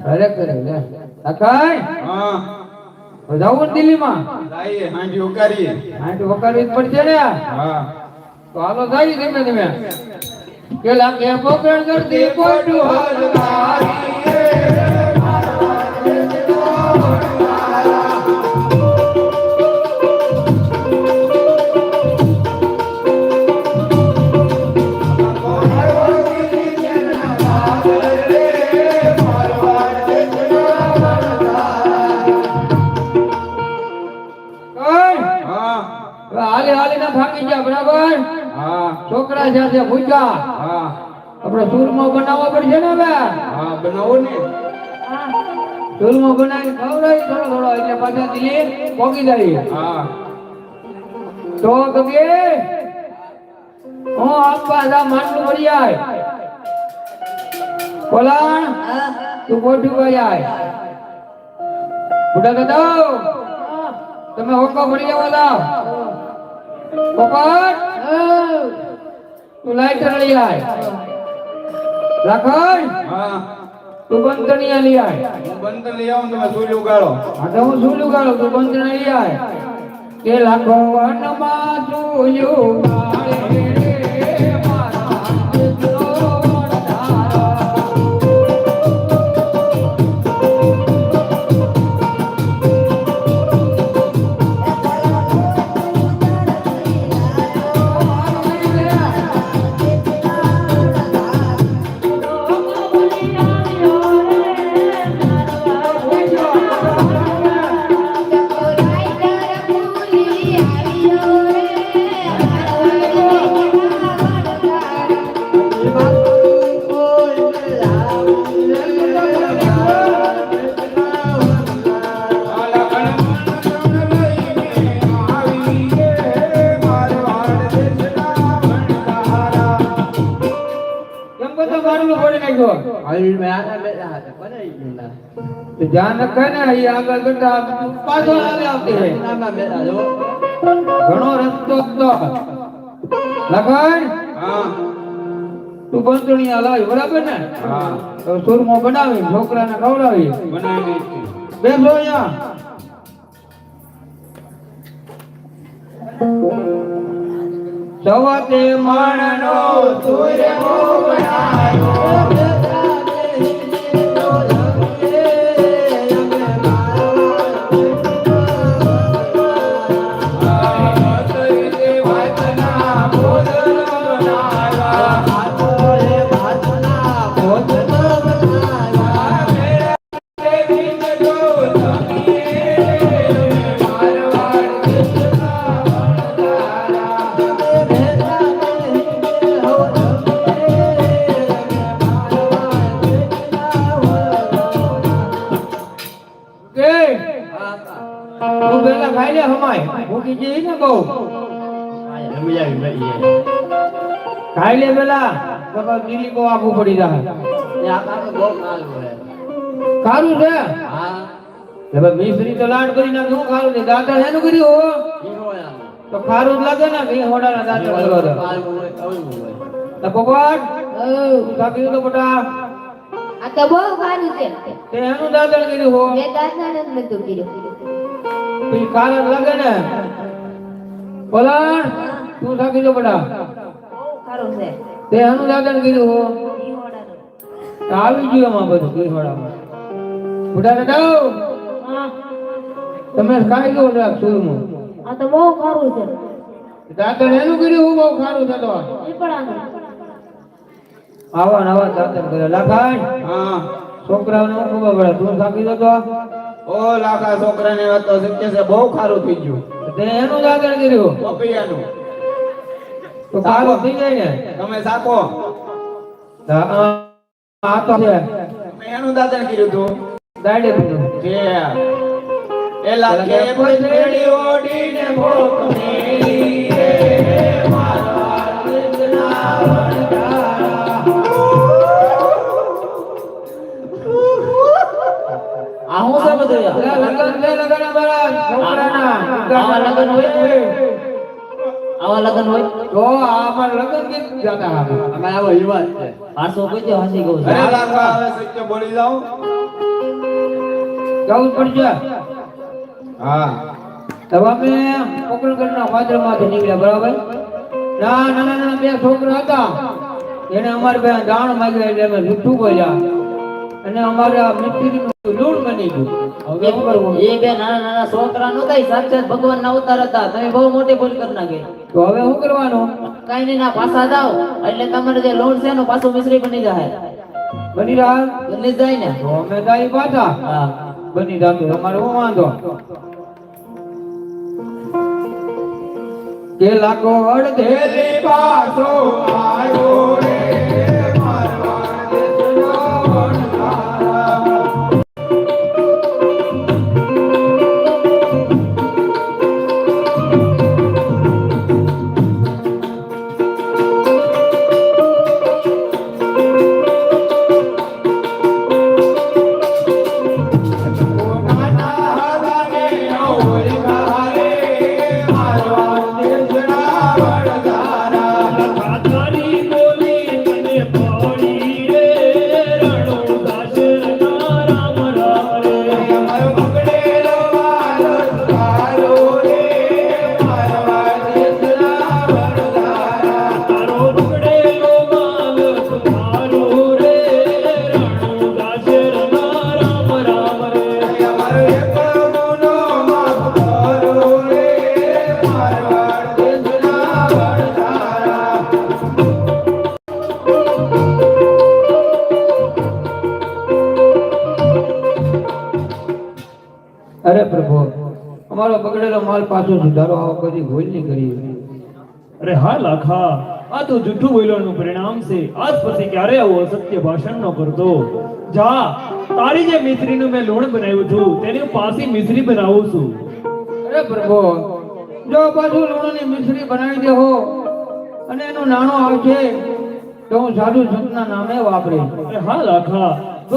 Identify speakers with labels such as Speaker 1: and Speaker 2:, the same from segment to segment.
Speaker 1: અરે કરે લે અકાઈ હા જાવું દિલ્હીમાં
Speaker 2: લાઈએ હાંડી ઉકારીએ
Speaker 1: હાંડી ઉકારવી પડશે ને
Speaker 2: હા
Speaker 1: તો હાલો જાય ધીમે ધીમે કેલા કે પોકળ કરતી કોટુ હલકારી છોકરા સાથે ભૂજા
Speaker 2: હા
Speaker 1: આપણે સૂરમો બનાવવો પડશે ને હવે
Speaker 2: હા બનાવો ને
Speaker 1: સૂરમો બનાવી ખવડાવી થોડો થોડો એટલે પાછા દિલ્હી પોગી જાય
Speaker 2: હા
Speaker 1: તો કબે હું આપવા જા માટલું ભરી આય બોલાણ તું કોઠું ભરી આય બુડા દાદા તમે હોકો ભરી આવો દાવ પોપટ તું લાઈટર લઈ આય રાખણ
Speaker 2: હા
Speaker 1: તું બંધણીયા લઈ આય
Speaker 2: હું બંધ લઈ આવું તમે સૂર્ય ઉગાડો
Speaker 1: હા તો હું સૂર્ય ઉગાડું તું બંધણી લઈ આય કે લાખો વનમાં સૂર્ય ઉગાડે ધ્યાન રખે ને એ આગળ બેટા પાછો આવતી રહે ઘણો રસ્તો તો લખન
Speaker 2: હા
Speaker 1: તું બંધણીયા લાવી બરાબર ને
Speaker 2: હા
Speaker 1: તો સુરમો બનાવી છોકરાને ખવડાવી
Speaker 2: બનાવી
Speaker 1: બેસો અહીંયા સવાતે માણનો સૂર્ય ખાઈ લે હમાય ભૂખી જઈ ને બહુ ખાઈ લે પેલા તો દીલી કો આપવું પડી જાય ખારું છે હવે મિશ્રી તો લાડ કરી નાખે હું ખારું છે દાંતણ એનું કર્યું હો તો ખારું જ લાગે ને ઘી હોડાના દાંતણ કરવા દો તો ભગવાન કાપી દો બટા
Speaker 3: આ તો બહુ ખારું છે
Speaker 1: તે એનું દાંતણ કર્યું હો
Speaker 3: મેં દાંતણ જ નતું કર્યું
Speaker 1: ઈ કારણ લાગે ને બોલાણ તું થાકી જો બટા
Speaker 3: બહુ ખારું છે
Speaker 1: તે એનું દાંતણ કર્યું હો
Speaker 3: ઈ હોડાનું.
Speaker 1: તો આવી ગયું આમાં બધું ઘી હોડામાં બુઢા ને દાવ
Speaker 3: હા
Speaker 1: તમે ખાઈ લો રાખ સુરમું
Speaker 3: આ તો બહુ ખારું છે
Speaker 1: દાંતણ એનું કર્યું હું બહુ ખારું થતો
Speaker 3: ઈ પણ આનું.
Speaker 1: આવા નવા દાંતણ કરે લાખાણ
Speaker 2: હા
Speaker 1: છોકરાઓને હું ખબર પડે તું થાકી જતો
Speaker 2: ઓ લાખા છોકરાને વાત તો સત્ય છે બહુ ખારું થઈ ગયું
Speaker 1: તે એનું દાંતણ કર્યું
Speaker 2: પપૈયાનું
Speaker 1: તો ખારું થઈ જાય ને
Speaker 2: તમે સાકો
Speaker 1: આ તો છે
Speaker 2: તમે એનું દાદન કર્યું તું
Speaker 1: દાડે પીધું
Speaker 2: કે એ લાગે પછેડી ઓડીને ભોક મેલી રે મારવા દિલના વણજારા
Speaker 4: આ હું છે બધું યાર?
Speaker 1: લગન અમારા છોકરાના
Speaker 4: આવા લગન હોય આવા લગન હોય
Speaker 1: તો અમારા લગન ગીત ગાતા હતા.
Speaker 4: અમે આવો વિવાદ છે પાછો કોઈ તો હસી ગયું છે
Speaker 2: અરે લાખા હવે સત્ય બોલી જાઉં
Speaker 1: જવું જ પડશે
Speaker 2: હા
Speaker 1: તો અમે પોકરણગઢના વાદળમાંથી નીકળ્યા બરાબર નાના નાના બે છોકરા હતા એને અમારે બે દાણ માંગ્યા એટલે અમે જૂઠું બોલ્યા અને અમારા મિસ્ત્રીનું લૂણ બની ગયું હવે શું કરવું
Speaker 4: એ બે નાના નાના છોકરા નહોતા ઈ સાક્ષાત ભગવાનના અવતાર હતા તમે બહુ મોટી ભૂલ કરી નાખી
Speaker 1: તો હવે શું કરવાનું
Speaker 4: કાઈ નહીં ના પાછા જાઓ એટલે તમારે જે લોન છે એનું પાછું મિશ્રી બની જાય
Speaker 1: બની રહ્યા
Speaker 4: બની જાય ને
Speaker 1: તો અમે દાઈ પાછા
Speaker 4: હા
Speaker 1: બની જાતું અમારે શું વાંધો કે લાખો અડધેલી પાછો આવ્યો રે મારવા દેશનો વણજારા. અરે પ્રભુ અમારો બગડેલો માલ પાછો સુધારો આવો કદી ભૂલ નહીં કરી
Speaker 5: અરે હા લાખા આ તો જૂઠું બોલવાનું પરિણામ છે આજ પછી ક્યારે આવું અસત્ય ભાષણ ન કરતો જા તારી જે મિશ્રીનું મેં લોણ બનાવ્યું છું તેની પાછી મિશ્રી બનાવું છું
Speaker 1: અરે પ્રભુ જો પાછું લૂણની મિશ્રી બનાવી દેહો અને એનું નાણું આવશે તો હું સાધુ સંતના નામે વાપરીશ
Speaker 5: અરે હા લાખા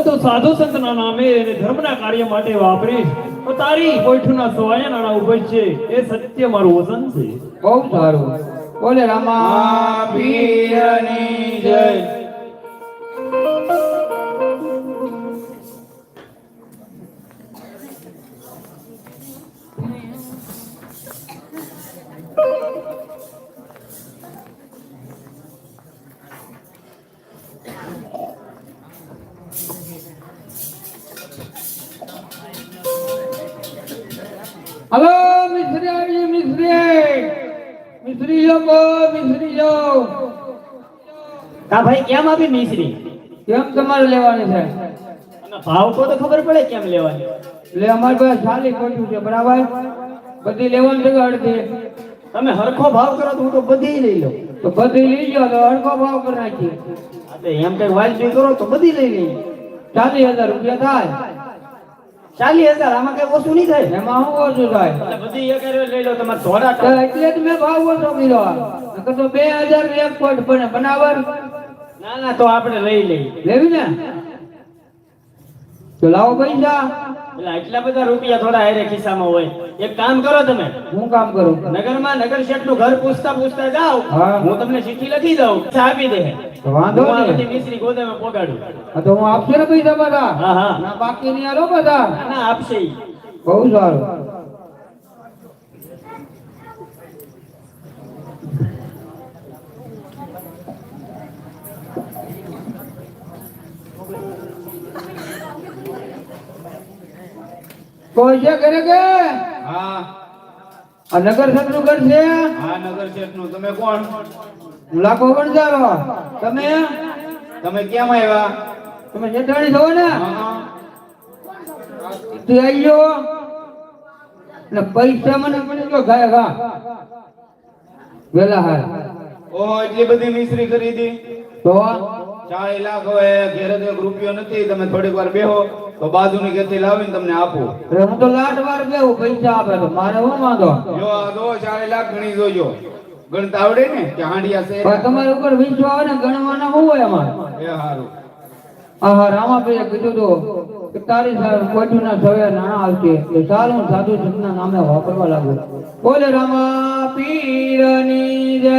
Speaker 5: તો સાધુ સંતના નામે અને ધર્મના કાર્ય માટે વાપરીશ તો તારી કોઈઠુંના સવાયા નાણા ઉપજશે એ સત્ય મારું વચન છે
Speaker 1: બહુ સારું બોલે રામા
Speaker 2: પીરની જય
Speaker 1: હલો મિસ્ત્રી આવી મિસ્ત્રી લોકો મિસ્ત્રી જાઓ
Speaker 4: કા ભાઈ કેમ આપી મિશ્રી
Speaker 1: કેમ તમારે લેવાની છે
Speaker 4: અને ભાવ તો ખબર પડે કેમ લેવાની
Speaker 1: એટલે અમારી પાસે સાલી ખોટું છે બરાબર બધી લેવાની છે કે અડધી
Speaker 4: તમે હરખો ભાવ કરો તો હું તો બધી લઈ લઉં
Speaker 1: તો બધી લઈ જાઓ તો હરખો ભાવ કરી નાખીએ
Speaker 4: હા તો એમ કઈ વાજબી કરો તો બધી લઈ લઈએ
Speaker 1: 40,000 રૂપિયા થાય
Speaker 4: 40,000 આમાં કઈ ઓછું નહીં થાય
Speaker 1: એમાં શું ઓછું થાય
Speaker 4: એટલે બધી એક હારે લઈ લો તમારે થોડા
Speaker 1: તો એટલે જ મેં ભાવ ઓછો કર્યો નકર તો 2,000 ની એક કોટ બને બનાવર
Speaker 4: ના ના તો આપણે લઈ લઈએ
Speaker 1: લેવી ને તો લાવો પૈસા
Speaker 4: એટલે આટલા બધા રૂપિયા થોડા હારે ખિસ્સામાં હોય એક કામ કરો તમે
Speaker 1: હું કામ કરું
Speaker 4: નગરમાં નગર શેઠનું ઘર પૂછતા પૂછતા જાઓ
Speaker 1: હા.
Speaker 4: હું તમને ચિઠ્ઠી લખી દઉં આપી દે
Speaker 1: તો વાંધો
Speaker 4: હું આ
Speaker 1: નહીં
Speaker 4: બધી મિશ્રી ગોદામે પોગાડું
Speaker 1: હા તો હું આપશે ને પૈસા બધા
Speaker 4: હા હા
Speaker 1: ના બાકી નહીં આલો બધા
Speaker 4: ના ના આપશે ઈ.
Speaker 1: બહુ સારું કોઈ છે ઘરે કે
Speaker 2: હા
Speaker 1: આ નગર સદનું ઘર છે
Speaker 2: હા નગર શેઠ નું તમે કોણ
Speaker 1: હું લાખો વણજારો તમે
Speaker 2: તમે કેમ આવ્યા
Speaker 1: તમે જેઠાણી છો ને
Speaker 2: હા.
Speaker 1: તું આવી ગયો ને પૈસા મને મળી ગયો ઘાય ઘા વેલા હાર
Speaker 2: ઓહો એટલી બધી મિશ્રી ખરીદી
Speaker 1: તો
Speaker 2: 40 લાખ હોય ઘેરે તો 1 રૂપિયો નથી તમે થોડીક વાર બેહો તો બાજુની ઘેરથી લાવીને તમને આપું
Speaker 1: અરે હું તો લાટ વાર બેહું પૈસા આપે તો મારે શું વાંધો
Speaker 2: જો આ દો 40 લાખ ગણી જોજો ગણતા આવડે ને કે હાંડિયા છે
Speaker 1: પણ તમારી ઉપર વિશ્વાસ આવે ને ગણવાના શું હોય અમારે
Speaker 2: એ હારું
Speaker 1: આહા રામાભાઈએ કીધું તો કે તારી કોઈના સવે નાણાં આવશે એ ચાલ હું સાધુ સંતના નામે વાપરવા લાગુ બોલે રામા પીરની જય